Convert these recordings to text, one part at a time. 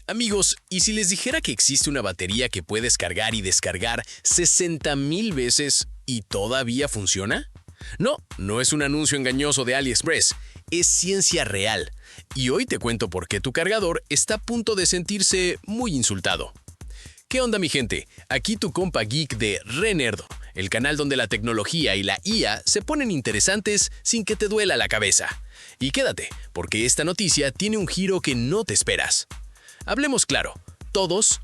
Amigos, ¿y si les dijera que existe una batería que puedes cargar y descargar 60,000 veces y todavía funciona? No, no es un anuncio engañoso de AliExpress, es ciencia real. Y hoy te cuento por qué tu cargador está a punto de sentirse muy insultado. ¿Qué onda, mi gente? Aquí tu compa geek de Renerdo, el canal donde la tecnología y la IA se ponen interesantes sin que te duela la cabeza. Y quédate, porque esta noticia tiene un giro que no te esperas. Hablemos claro, todos,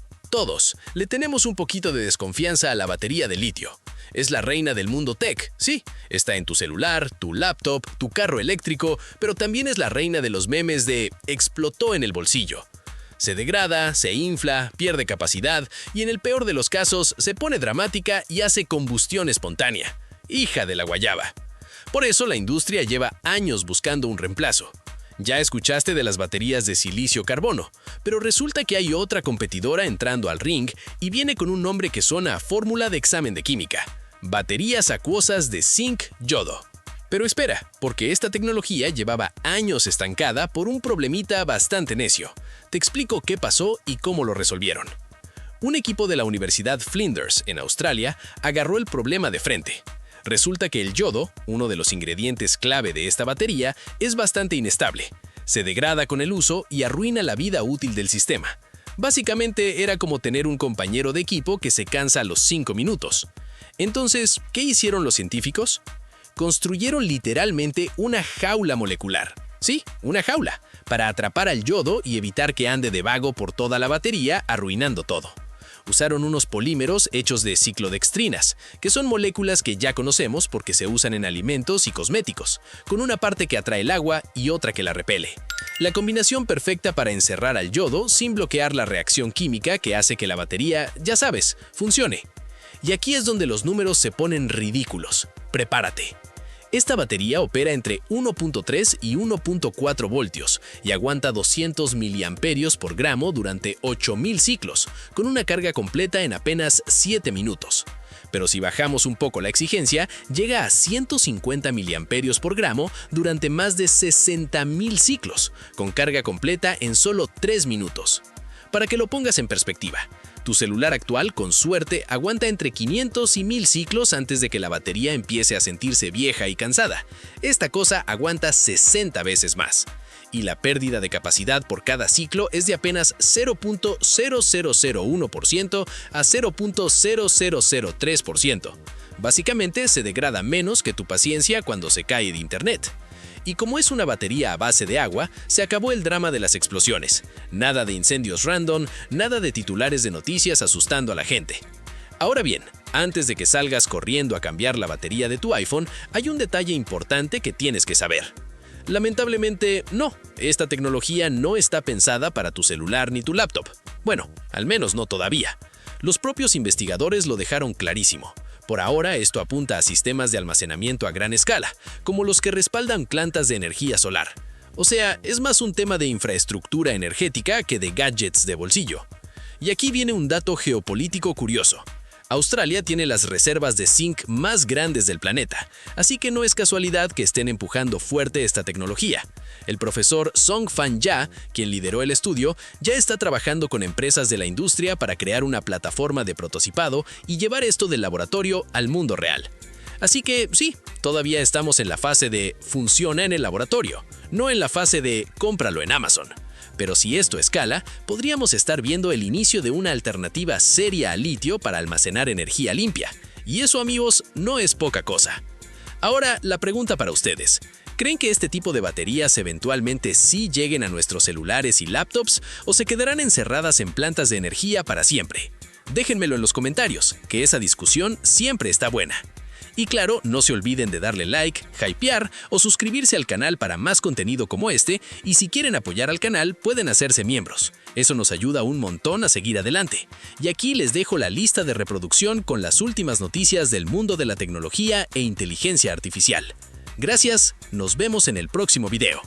le tenemos un poquito de desconfianza a la batería de litio. Es la reina del mundo tech, sí, está en tu celular, tu laptop, tu carro eléctrico, pero también es la reina de los memes de explotó en el bolsillo. Se degrada, se infla, pierde capacidad y en el peor de los casos se pone dramática y hace combustión espontánea. Hija de la guayaba. Por eso la industria lleva años buscando un reemplazo. Ya escuchaste de las baterías de silicio-carbono, pero resulta que hay otra competidora entrando al ring y viene con un nombre que suena a fórmula de examen de química: baterías acuosas de zinc-yodo. Pero espera, porque esta tecnología llevaba años estancada por un problemita bastante necio. Te explico qué pasó y cómo lo resolvieron. Un equipo de la Universidad Flinders, en Australia, agarró el problema de frente. Resulta que el yodo, uno de los ingredientes clave de esta batería, es bastante inestable. Se degrada con el uso y arruina la vida útil del sistema. Básicamente era como tener un compañero de equipo que se cansa a los 5 minutos. Entonces, ¿qué hicieron los científicos? Construyeron literalmente una jaula molecular. Sí, una jaula, para atrapar al yodo y evitar que ande de vago por toda la batería, arruinando todo. Usaron unos polímeros hechos de ciclodextrinas, que son moléculas que ya conocemos porque se usan en alimentos y cosméticos, con una parte que atrae el agua y otra que la repele. La combinación perfecta para encerrar al yodo sin bloquear la reacción química que hace que la batería, ya sabes, funcione. Y aquí es donde los números se ponen ridículos. Prepárate. Esta batería opera entre 1.3 y 1.4 voltios y aguanta 200 miliamperios por gramo durante 8,000 ciclos, con una carga completa en apenas 7 minutos. Pero si bajamos un poco la exigencia, llega a 150 miliamperios por gramo durante más de 60,000 ciclos, con carga completa en solo 3 minutos. Para que lo pongas en perspectiva, tu celular actual, con suerte, aguanta entre 500 y 1000 ciclos antes de que la batería empiece a sentirse vieja y cansada. Esta cosa aguanta 60 veces más. Y la pérdida de capacidad por cada ciclo es de apenas 0.0001% a 0.0003%. Básicamente se degrada menos que tu paciencia cuando se cae de internet. Y como es una batería a base de agua, se acabó el drama de las explosiones. Nada de incendios random, nada de titulares de noticias asustando a la gente. Ahora bien, antes de que salgas corriendo a cambiar la batería de tu iPhone, hay un detalle importante que tienes que saber. Lamentablemente, no, esta tecnología no está pensada para tu celular ni tu laptop. Bueno, al menos no todavía. Los propios investigadores lo dejaron clarísimo. Por ahora, esto apunta a sistemas de almacenamiento a gran escala, como los que respaldan plantas de energía solar. O sea, es más un tema de infraestructura energética que de gadgets de bolsillo. Y aquí viene un dato geopolítico curioso. Australia tiene las reservas de zinc más grandes del planeta, así que no es casualidad que estén empujando fuerte esta tecnología. El profesor Song Fan Ya, quien lideró el estudio, ya está trabajando con empresas de la industria para crear una plataforma de prototipado y llevar esto del laboratorio al mundo real. Así que sí, todavía estamos en la fase de funciona en el laboratorio, no en la fase de cómpralo en Amazon. Pero si esto escala, podríamos estar viendo el inicio de una alternativa seria al litio para almacenar energía limpia. Y eso, amigos, no es poca cosa. Ahora, la pregunta para ustedes. ¿Creen que este tipo de baterías eventualmente sí lleguen a nuestros celulares y laptops o se quedarán encerradas en plantas de energía para siempre? Déjenmelo en los comentarios, que esa discusión siempre está buena. Y claro, no se olviden de darle like, hypear o suscribirse al canal para más contenido como este, y si quieren apoyar al canal pueden hacerse miembros. Eso nos ayuda un montón a seguir adelante. Y aquí les dejo la lista de reproducción con las últimas noticias del mundo de la tecnología e inteligencia artificial. Gracias, nos vemos en el próximo video.